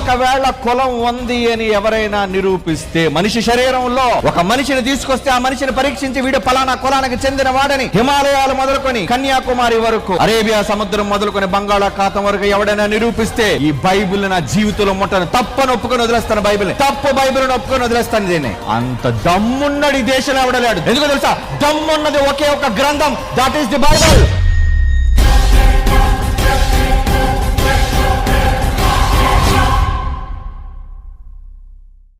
ఒకవేళ కులం ఉంది అని ఎవరైనా నిరూపిస్తే, మనిషి శరీరంలో ఒక మనిషిని తీసుకొస్తే ఆ మనిషిని పరీక్షించి వీడు ఫలానా కులానికి చెందిన వాడని హిమాలయాలు మొదలుకొని కన్యాకుమారి వరకు, అరేబియా సముద్రం మొదలుకొని బంగాళాఖాతం వరకు ఎవడైనా నిరూపిస్తే ఈ బైబిల్ నా జీవితంలో ముట్టను, తప్పని ఒప్పుకొని వదిలేస్తాను. బైబిల్ని ఒప్పుకొని వదిలేస్తాను. దీన్ని అంత దమ్మున్నది దేశంలో ఎవడలేడు. ఎందుకు తెలుసా? దమ్మున్నది ఒకే ఒక గ్రంథం, దట్ ఈస్ ది బైబిల్.